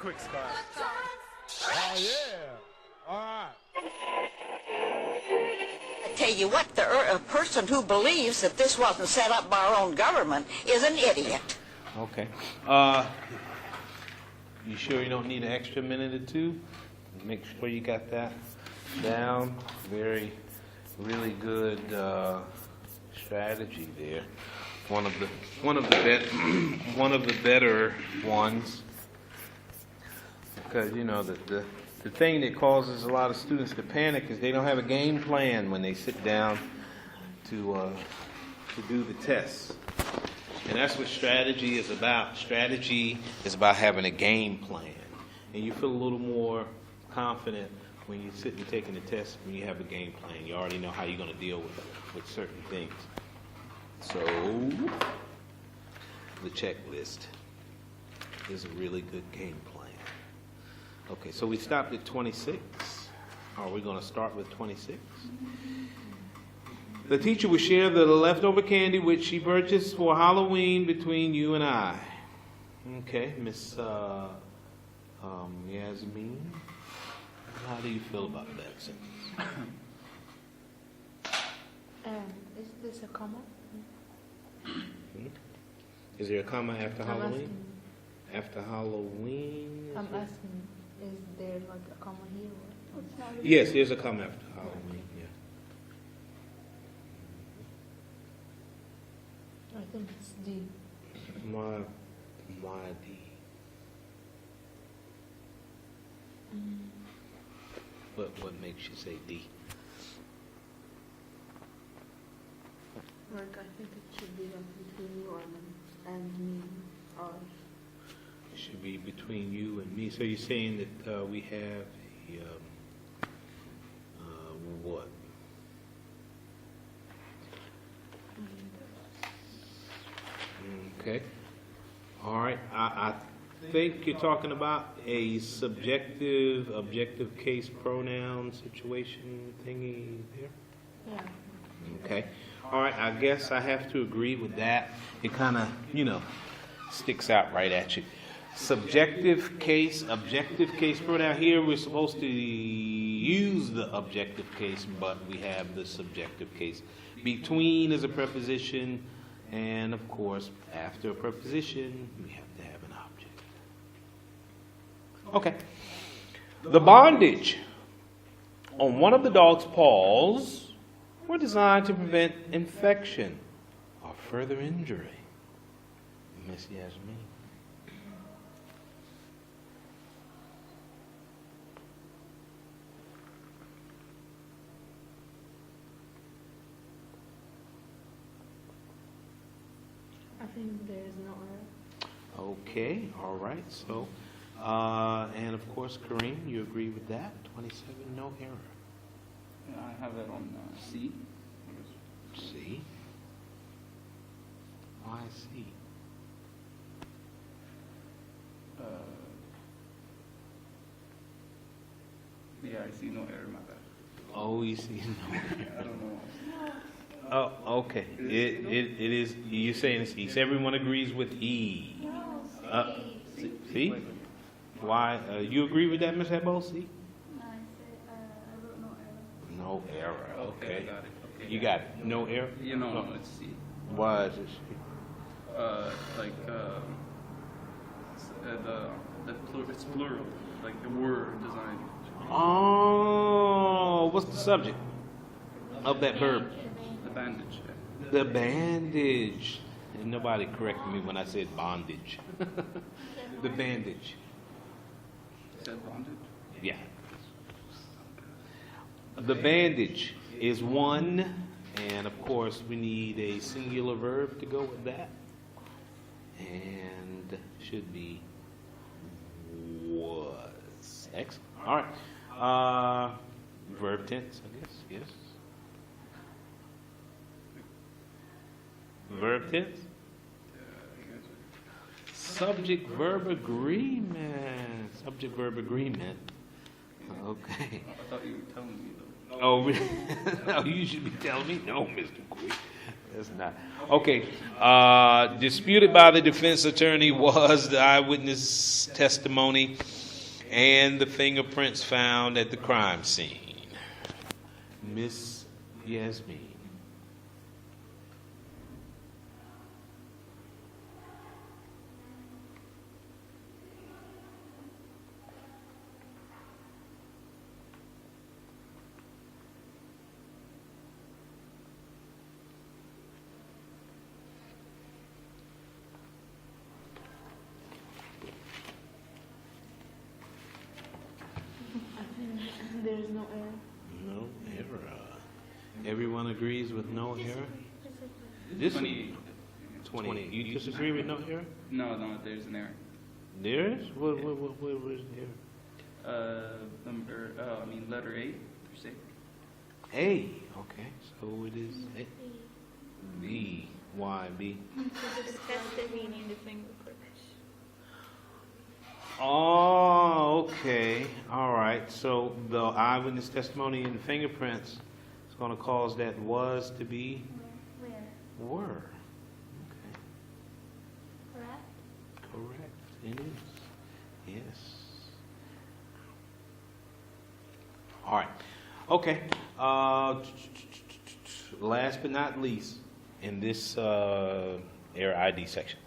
quick, Scott. Oh, yeah. All right. I tell you what, a person who believes that this wasn't set up by our own government is an idiot. Okay. You sure you don't need an extra minute or two? Make sure you got that down. Really good strategy there. One of the better ones. Because the thing that causes a lot of students to panic is they don't have a game plan when they sit down to do the tests. And that's what strategy is about. Strategy is about having a game plan. And you feel a little more confident when you sit and taking the test when you have a game plan. You already know how you're going to deal with certain things. So, the checklist is a really good game plan. Okay, so we stopped at 26. Are we going to start with 26? The teacher will share the leftover candy which she purchased for Halloween between you and I. Okay, Miss Yasmin, how do you feel about that sentence? Is this a comma? Is there a comma after I'm Halloween? asking. After Halloween? I'm asking, is there like a comma here? Or Yes, there's a comma after Halloween, yeah. I think it's D. My D. What makes you say D? Like I think it should be like between you and me, or It should be between you and me. So you're saying that we have a what? Okay. All right. I think you're talking about a subjective, objective case pronoun situation thingy there. yeah. Okay. All right. I guess I have to agree with that. It kind of, sticks out right at you. Subjective case, objective case pronoun. Here we're supposed to use the objective case, but we have the subjective case. Between is a preposition, and of course, after a preposition, we have to have an object. Okay. The bondage on one of the dog's paws were designed to prevent infection or further injury. Miss Yasmin. I think there is no error. Okay, all right. So, and of course, Kareem, you agree with that? 27, no error. Yeah, I have it on C. C. Why C? Yeah, I see no error, my bad. Oh, you see, no error. I don't know. Oh, okay. It is. You're saying it's E. So everyone agrees with E. C. Why? You agree with that, Ms. Hebo? C. No, I said I wrote No no error. error. Okay. I got it. Okay. You got it. No error. No, it's C. Why is it C? It's plural, like the word design. Oh, what's the subject of that verb? The bandage. The bandage. And nobody corrected me when I said bondage. The bandage. You said bondage? Yeah. The bandage is one, and of course we need a singular verb to go with that. And should be was. Excellent. All right. Verb tense, I guess. Yes. Verb tense. Subject verb agreement. Subject verb agreement. Okay. I thought you were telling me though. Oh, really? No, you should be telling me. No, Mr. Quick. It's not. Okay. Disputed by the defense attorney was the eyewitness testimony and the fingerprints found at the crime scene. Miss Yasmin. There's no error. No error. Everyone agrees with no error? This 28. 20. You disagree with no error? No, there's an error. There is? What is the error? Letter A, per se. A. Okay. So it is A. B. Why B? Testimony and the fingerprints. Oh, okay. All right. So the eyewitness testimony and fingerprints is going to cause that was to be Where? were. Okay. Correct? Correct. It is. Yes. All right. Okay. Last but not least, in this error ID section,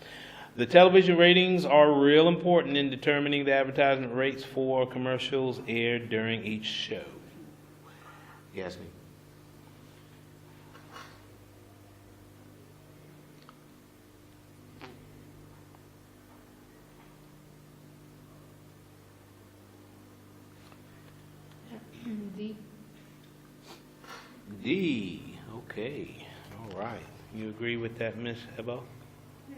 the television ratings are real important in determining the advertisement rates for commercials aired during each show. Yasmin. D. D. Okay. All right. You agree with that, Miss Hebo? Yeah.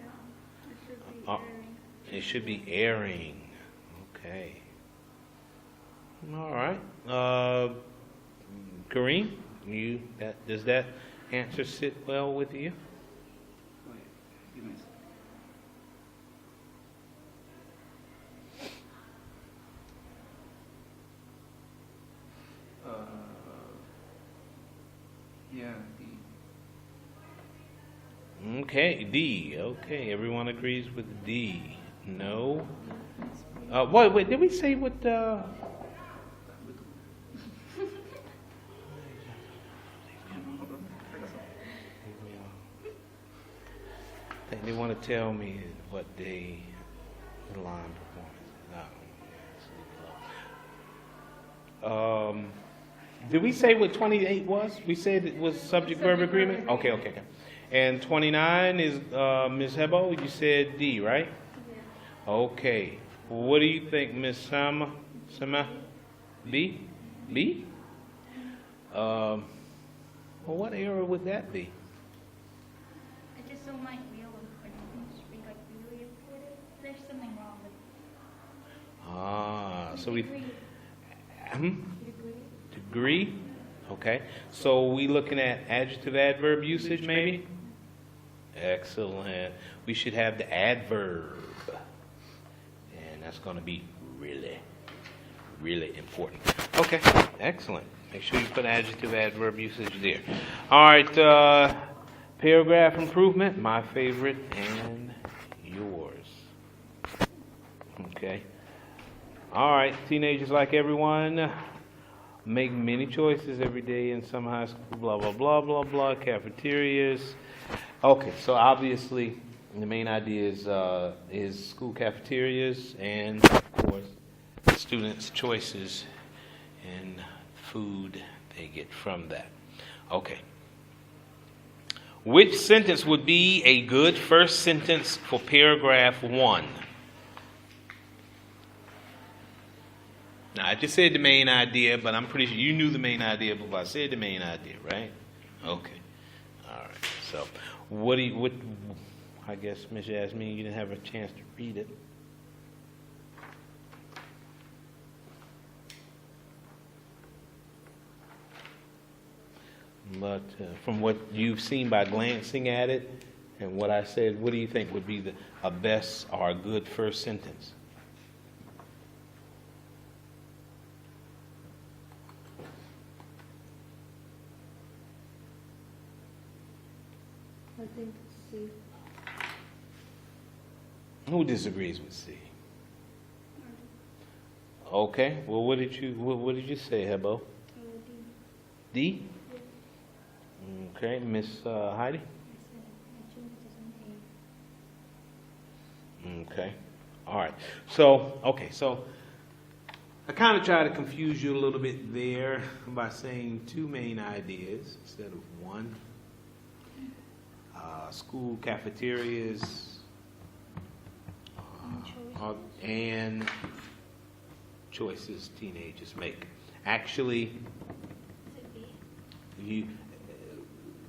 It should be Oh. airing. It should be airing. Okay. All right. Kareem, does that answer sit well with you? Wait, give me a second. Yeah, D. Okay, D. Okay, everyone agrees with D. No. Wait. Did we say what? They want to tell me what day the line performance is. No. Did we say what 28 was? We said it was subject verb agreement? Okay. And 29 is Ms. Hebo? You said D, right? Yeah. Okay. What do you think, Ms. Sama? B? B? Well, what error would that be? I just don't like real important. It should be like really important. There's something wrong with it. So we... Degree. Degree. Degree? Okay. So we looking at adjective adverb usage maybe? Excellent. We should have the adverb. And that's going to be really, really important. Okay. Excellent. Make sure you put adjective adverb usage there. All right. Paragraph improvement, my favorite and yours. Okay. All right. Teenagers, like everyone, make many choices every day in some high school, blah, blah, blah, blah, blah, cafeterias. Okay, so obviously the main idea is school cafeterias and, of course, students' choices in food they get from that. Okay. Which sentence would be a good first sentence for paragraph 1? Now, I just said the main idea, but I'm pretty sure you knew the main idea before I said the main idea, right? Okay. All right. So, I guess, Ms. Yasmin, you didn't have a chance to read it. But from what you've seen by glancing at it and what I said, what do you think would be a best or a good first sentence? Who disagrees with C? Okay. Well, what did you say, Hebo? D? Okay. Miss Heidi? Okay. All right. So, so I kind of try to confuse you a little bit there by saying two main ideas instead of one. School cafeterias and choices teenagers make. Actually,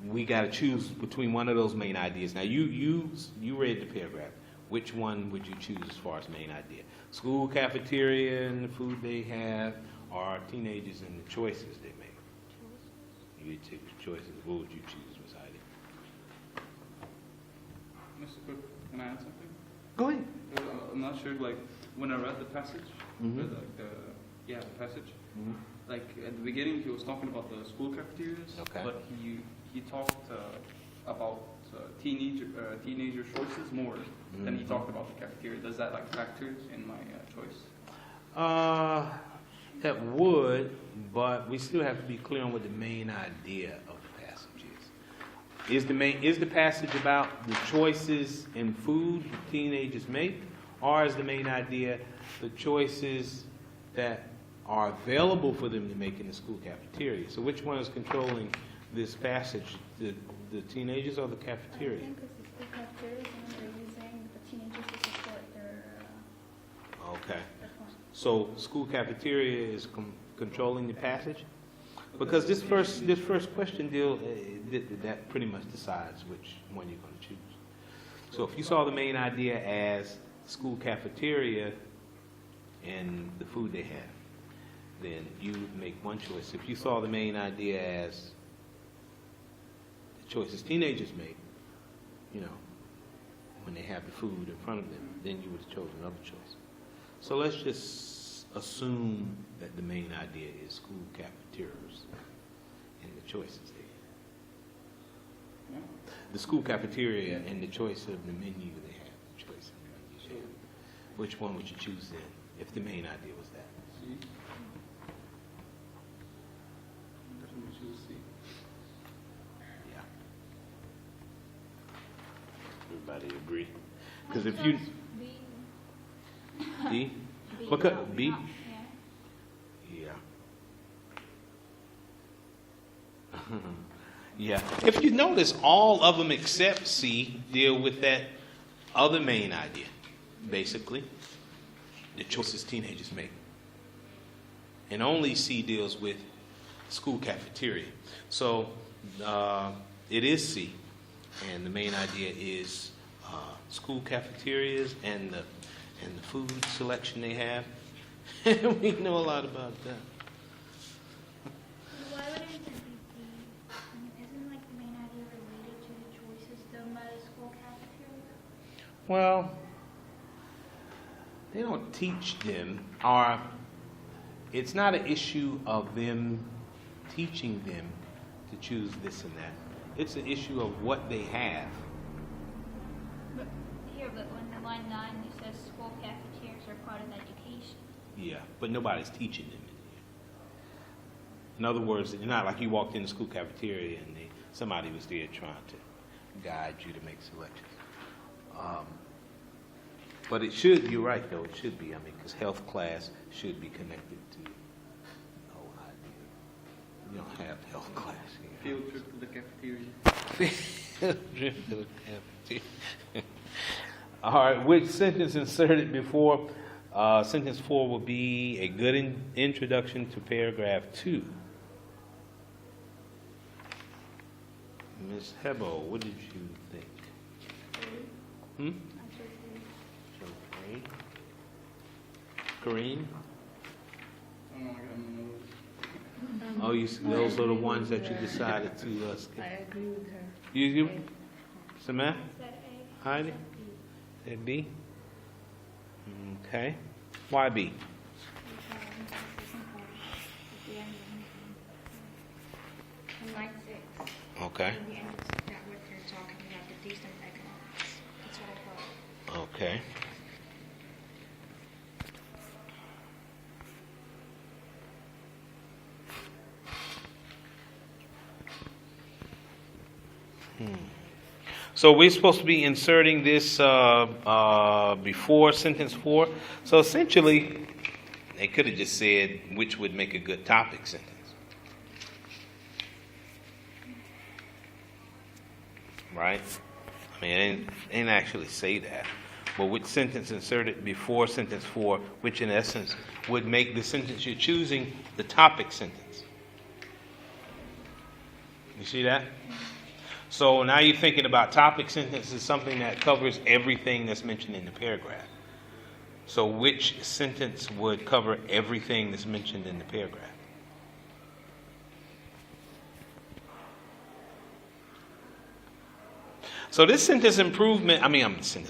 we got to choose between one of those main ideas. Now, you read the paragraph. Which one would you choose as far as main idea? School cafeteria and the food they have, or teenagers and the choices they make? You would take the choices. What would you choose, Ms. Heidi? Mr. Cook, can I add something? Go ahead. I'm not sure, like, when I read the passage, Mhm. the passage, Mhm. like, at the beginning, he was talking about the school cafeterias, Okay. but he talked about teenager choices more than he Mhm. talked about the cafeteria. Does that, like, factor in my choice? That would, but we still have to be clear on what the main idea of the passage is. Is the passage about the choices in food that teenagers make, or is the main idea the choices that are available for them to make in the school cafeteria? So which one is controlling this passage, the teenagers or the I cafeteria? think it's the school cafeterias and they're using the teenagers to support their Okay. point. So school cafeteria is controlling the passage? Because this first question that pretty much decides which one you're going to choose. So if you saw the main idea as school cafeteria and the food they have, then you would make one choice. If you saw the main idea as the choices teenagers make, when they have the food in front of them, then you would have chosen another choice. So let's just assume that the main idea is school cafeterias and the choices there. Yeah. The school cafeteria and the choice of the menu they have, the choice of the menu they have. Which one would you choose then, if the main idea was that? C. Definitely choose C. Yeah. Everybody agree? Because if you... D? Because B? Yeah. Yeah. Yeah. If you notice, all of them except C deal with that other main idea, basically, the choices teenagers make. And only C deals with school cafeteria. So it is C, and the main idea is school cafeterias and the food selection they have. We know a lot about that. Why wouldn't it be D? I mean, isn't like the main idea related to the choices done by the school cafeteria? Well, they don't teach them, or it's not an issue of them teaching them to choose this and that. It's an issue of what they have. But here, but when the line 9 it says school cafeterias are part of education. Yeah, but nobody's teaching them in here. In other words, it's not like you walked in the school cafeteria and somebody was there trying to guide you to make selections. But it should, you're right though, it should be, because health class should be connected to the whole idea. You don't have health class here. Field trip to the cafeteria. Field trip to the cafeteria. All right, which sentence inserted before sentence 4 will be a good introduction to paragraph 2. Ms. Hebo, what did you think? Hmm? Okay. Kareem? Oh, I got no. Oh, those are the ones that you decided to skip. I agree with her. You Samantha? Is that A? Heidi? That B? Okay. Why B? In line 6. Okay. In the end, that what they're talking about, the decent economics. That's what I thought. Okay. So we're supposed to be inserting this before sentence 4. So essentially, they could have just said which would make a good topic sentence. Right? I mean, it ain't actually say that. But which sentence inserted before sentence 4, which in essence would make the sentence you're choosing the topic sentence. You see that? So now you're thinking about topic sentence as something that covers everything that's mentioned in the paragraph. So which sentence would cover everything that's mentioned in the paragraph? So this sentence improvement, I'm sorry.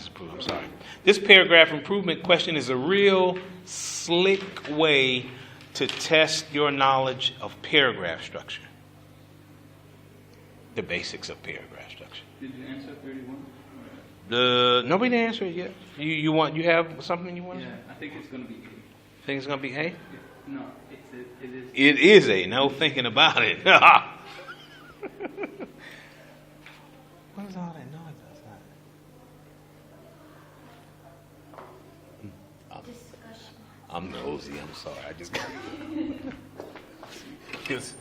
This paragraph improvement question is a real slick way to test your knowledge of paragraph structure. The basics of paragraph structure. Did you answer 31? Nobody answered it yet. You have something you want to say? Yeah, I think it's going to be A. Think it's gonna be A? No, it is. It is A. No thinking about it. What is all that noise outside? Discussion. I'm nosy. I'm sorry. I just got. It's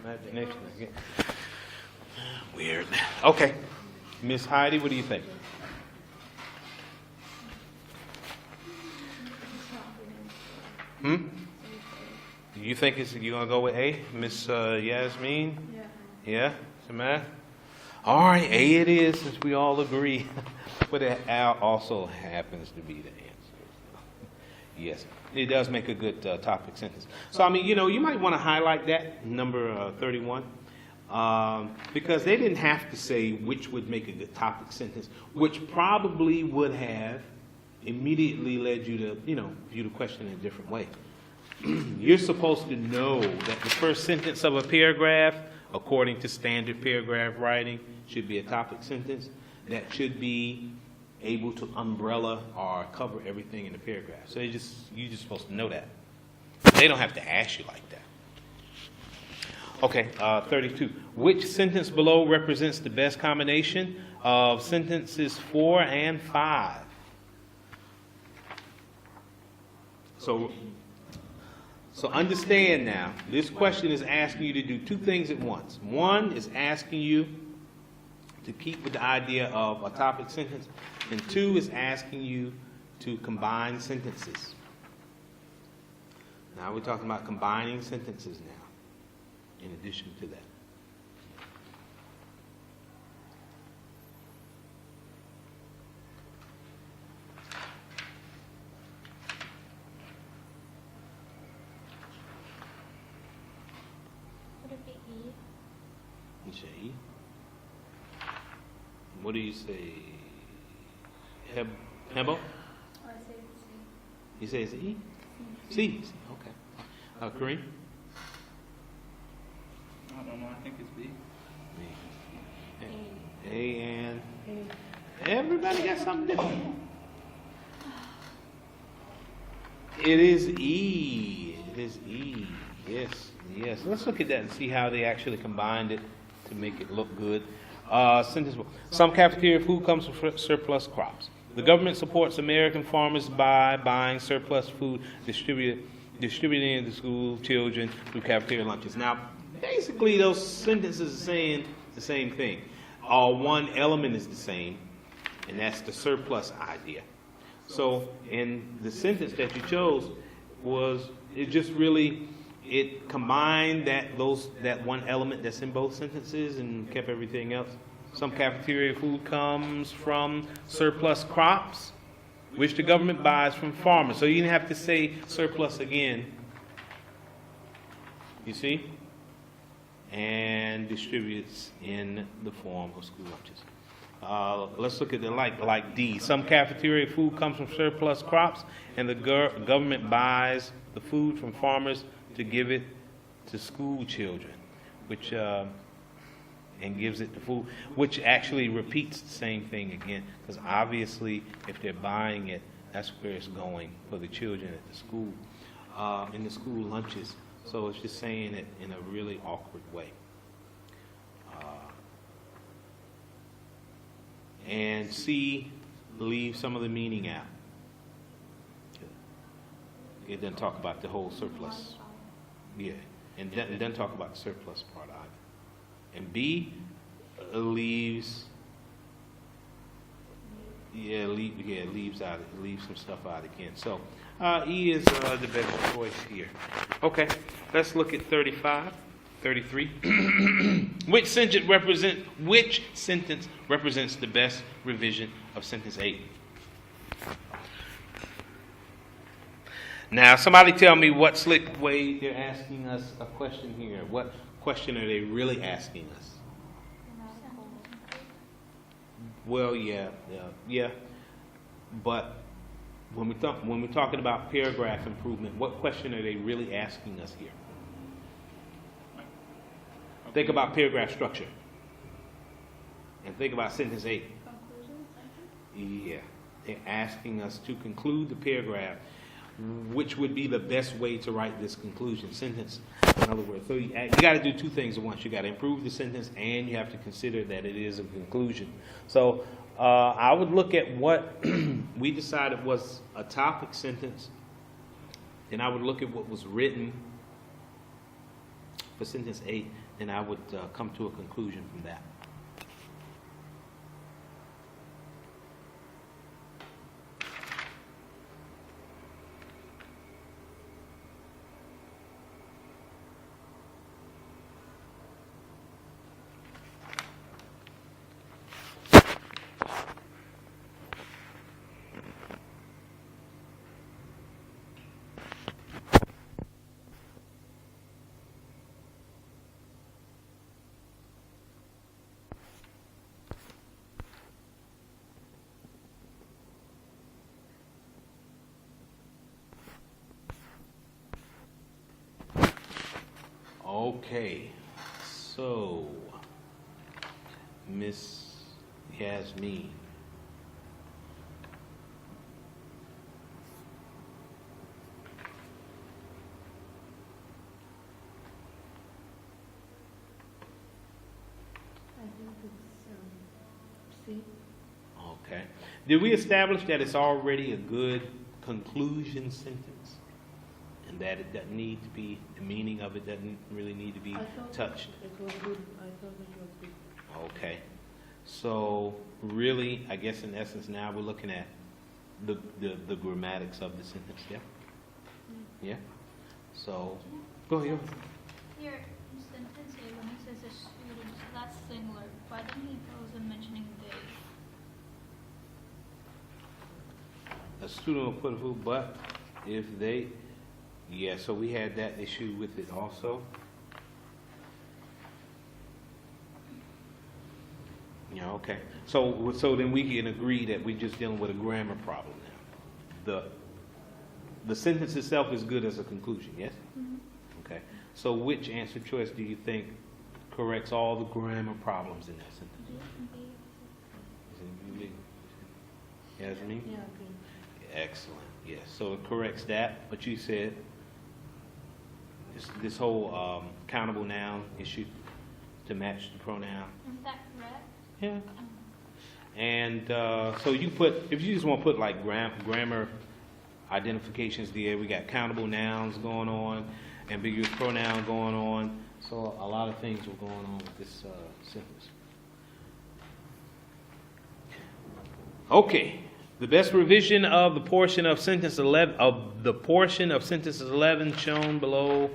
imagination again. Weird. Okay, Miss Heidi, what do you think? Do you think you gonna go with A, Miss Yasmin? Yeah. Yeah, Samantha? All right, A it is, since we all agree. But it also happens to be the answer. Yes, it does make a good topic sentence. So, I mean, you might want to highlight that, number 31, because they didn't have to say which would make a good topic sentence, which probably would have immediately led you to, view the question in a different way. You're supposed to know that the first sentence of a paragraph, according to standard paragraph writing, should be a topic sentence that should be able to umbrella or cover everything in the paragraph. So you're just supposed to know that. They don't have to ask you like that. Okay, 32. Which sentence below represents the best combination of sentences 4 and 5? So understand now, this question is asking you to do two things at once. One is asking you to keep with the idea of a topic sentence, and two is asking you to combine sentences. Now we're talking about combining sentences now, in addition to that. Would it be E? You say E? What do you say? Hebo? Oh, I say it's C. You say it's E? C. Okay. Kareem? I don't know. I think it's B. A and everybody got something different. It is E. It is E. Yes. Let's look at that and see how they actually combined it to make it look good. Sentence 1. Some cafeteria food comes from surplus crops. The government supports American farmers by buying surplus food, distributing it to school children through cafeteria lunches. Now, basically, those sentences are saying the same thing. One element is the same, and that's the surplus idea. So, in the sentence that you chose it combined that one element that's in both sentences and kept everything else. Some cafeteria food comes from surplus crops, which the government buys from farmers. So you didn't have to say surplus again. You see? And distributes in the form of school lunches. Let's look at the like D. Some cafeteria food comes from surplus crops, and the government buys the food from farmers to give it to school children, which and gives it the food, which actually repeats the same thing again, because obviously if they're buying it, that's where it's going for the children at the school, in the school lunches. So it's just saying it in a really awkward way. And C, leave some of the meaning out. It doesn't talk about the whole surplus. Yeah, and it doesn't talk about the surplus part either. And B leaves, leaves some stuff out again. So E is the better choice here. Okay, let's look at 33. Which sentence represents the best revision of sentence 8? Now, somebody tell me what slick way they're asking us a question here. What question are they really asking us? Well, yeah. But when we're talking about paragraph improvement, what question are they really asking us here? Think about paragraph structure. And think about sentence 8. Yeah. They're asking us to conclude the paragraph, which would be the best way to write this conclusion sentence. In other words, so you got to do two things at once. You got to improve the sentence, and you have to consider that it is a conclusion. So I would look at what we decided was a topic sentence, and I would look at what was written for sentence 8, and I would come to a conclusion from that. Okay, so Miss Yasmin. I think it's C. Okay. Did we establish that it's already a good conclusion sentence? And that it doesn't need to be, the meaning of it doesn't really need to be touched? It was good. I thought it was good. Okay. So really, I guess in essence now we're looking at the grammatics of the sentence, yeah? Yeah? So, go ahead. Here in sentence A, when he says a student, that's singular. Why didn't he goes in mentioning they? A student will put a who, but if they, yeah, so we had that issue with it also. Yeah, okay. So then we can agree that we're just dealing with a grammar problem now. The sentence itself is good as a conclusion, yes? Mm-hmm. Okay. So which answer choice do you think corrects all the grammar problems in that sentence? Is it B? Yasmin? Yeah, okay. Excellent. Yes. So it corrects that. But you said this whole countable noun issue to match the pronoun. Isn't that correct? Yeah. And so you put, if you just want to put like grammar identifications there, we got countable nouns going on, ambiguous pronoun going on. So a lot of things were going on with this sentence. Okay. The best revision of the portion of sentence 11 sentences 11 shown below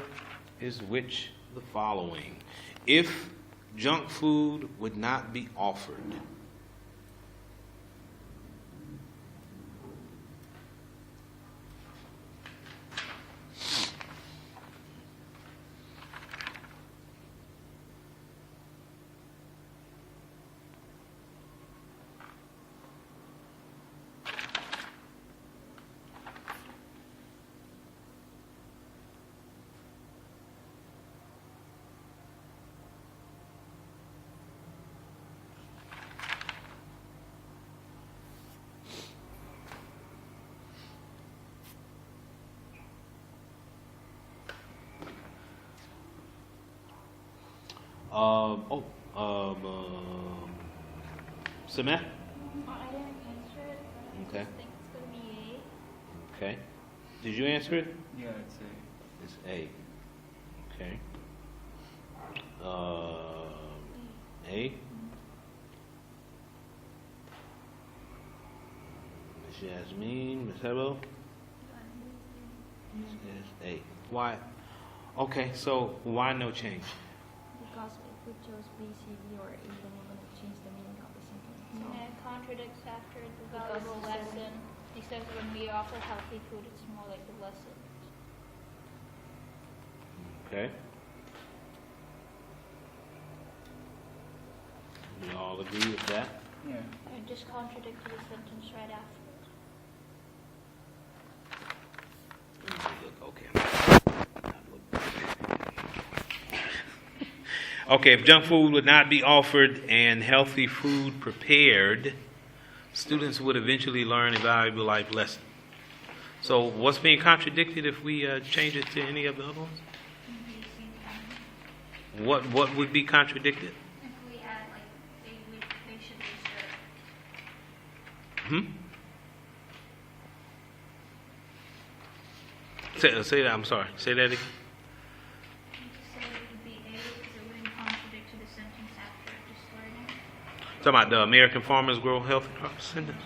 is which of the following? If junk food would not be offered. Samantha? I didn't answer it, but Okay. I think it's gonna be Okay. Did you answer it? Yeah, it's a. It's A. Okay. A. Miss Yasmin, Miss Hebo? Says A. Why? Okay, so why no change? Because if we chose B, C, D, or E, then we're going to change the meaning of the sentence. A. So, And it contradicts after the Because valuable he said- lesson. He says when we offer healthy food, it's more like a lesson. Okay. We all agree with that? Yeah. It just contradicted the sentence right afterwards. Okay, if junk food would not be offered and healthy food prepared, students would eventually learn a valuable life lesson. So what's being contradicted if we change it to any of the other ones? What would be contradicted? If we add like they should be served. Say that, I'm sorry. Say that again. Just say it would be A because it wouldn't contradict to the sentence after just learning. Talking about the American farmers grow healthy crops sentence?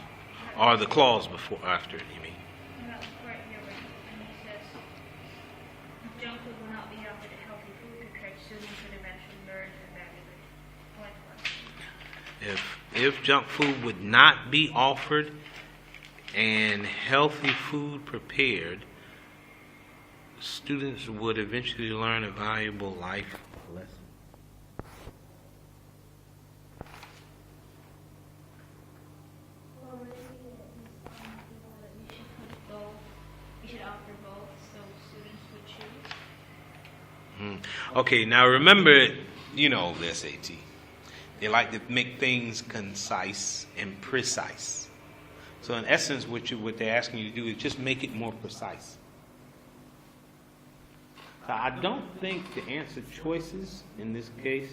Or the clause before, after it, you mean? No, right here where he says junk food will not be offered a healthy food prepared students would eventually learn to evaluate life lessons. If junk food would not be offered and healthy food prepared, students would eventually learn a valuable life lesson. Or maybe we should offer both so students would choose. Okay, now remember, you know the SAT. They like to make things concise and precise. So in essence, what they're asking you to do is just make it more precise. So I don't think the answer choices in this case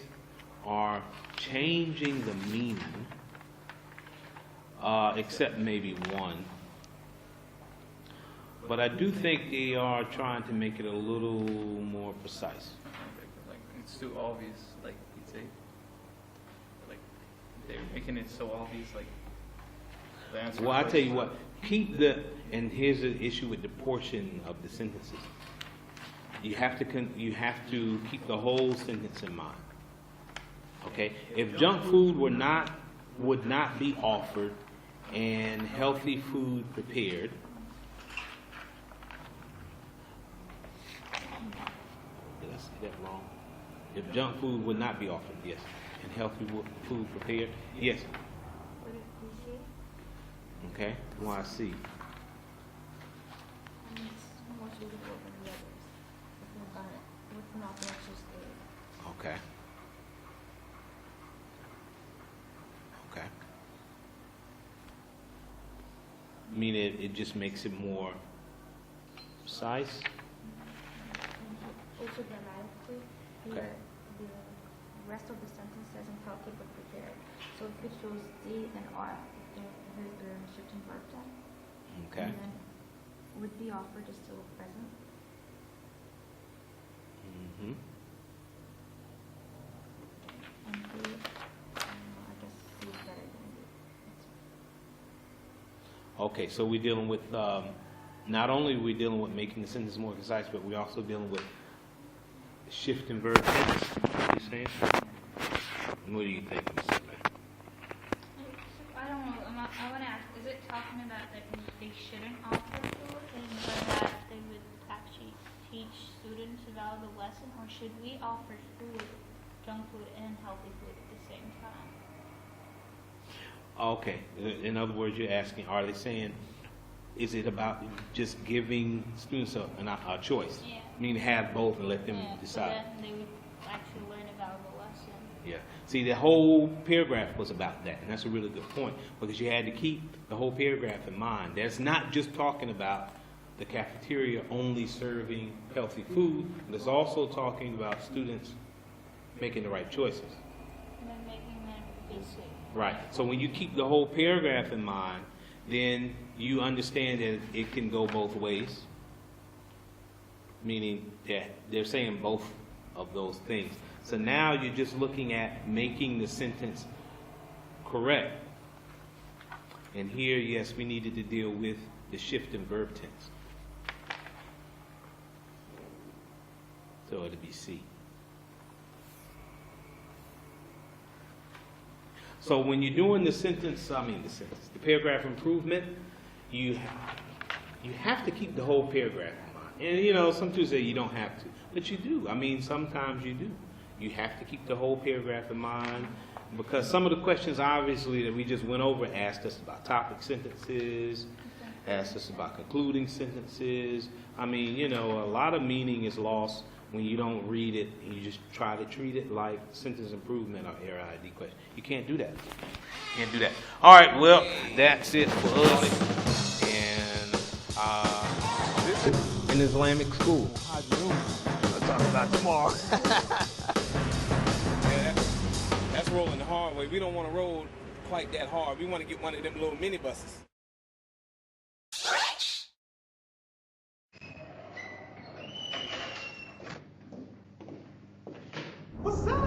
are changing the meaning, except maybe one. But I do think they are trying to make it a little more precise. Like it's too obvious. Like you'd say. Like they're making it so obvious. Like the answer. Well, I tell you what, and here's the issue with the portion of the sentences. You have to keep the whole sentence in mind. Okay? If junk food would not be offered and healthy food prepared, did I say that wrong? If junk food would not be offered, yes, and healthy food prepared, yes. would it be C? Okay? Why C? And it's more suitable than the others. If we're going to, if we're not going to choose A. Okay. Okay. I mean, it just makes it more precise. Also grammatically, Okay. the rest of the sentence says healthy but prepared. So if we chose D, then R, here's the shifting verb then. Okay. And then would be offered is still present. Mm-hmm. And B, I guess C is better than D. Okay, so we're dealing with, not only are we dealing with making the sentence more concise, but we're also dealing with shifting verb tense. What you saying? What do you think, Ms. Smith? I don't know. I want to ask: is it talking about that they shouldn't offer food, and that they would actually teach students about the lesson, or should we offer food, junk food, and healthy food at the same time? Okay, in other words, you're asking, are they saying, is it about just giving students a choice? Yeah. I mean, have both and let them Yeah, so decide. then they would actually learn a valuable lesson. Yeah. See, the whole paragraph was about that, and that's a really good point, because you had to keep the whole paragraph in mind. That's not just talking about the cafeteria only serving healthy food, but it's also talking about students making the right choices. And then making them basic. Right. So when you keep the whole paragraph in mind, then you understand that it can go both ways. Meaning that they're saying both of those things. So now you're just looking at making the sentence correct. And here, yes, we needed to deal with the shift in verb tense. So it'll be C. So when you're doing the the paragraph improvement, you have to keep the whole paragraph in mind. And you know, some people say you don't have to, but you do. I mean, sometimes you do. You have to keep the whole paragraph in mind because some of the questions, obviously, that we just went over asked us about topic sentences, asked us about concluding sentences. I mean, you know, a lot of meaning is lost when you don't read it and you just try to treat it like sentence improvement or error ID question. You can't do that. Can't do that. All right, well, that's it for us. And in Islamic school. I'll talk about tomorrow. Yeah, that's rolling the hard way. We don't want to roll quite that hard. We want to get one of them little minibuses. What's up?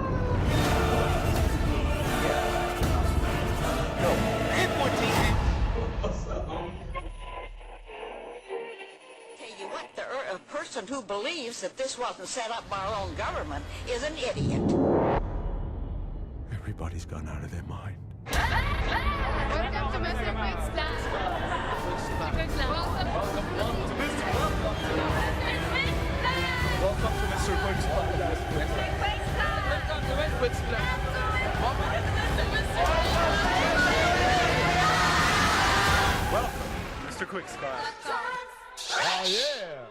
Tell you what, a person who believes that this wasn't set up by our own government is an idiot. Everybody's gone out of their mind. Welcome to Mr. Quick's class. Welcome to Mr. Quick's class. Welcome to Mr. Quick's class. Welcome, Mr. Quick's class. Oh, yeah.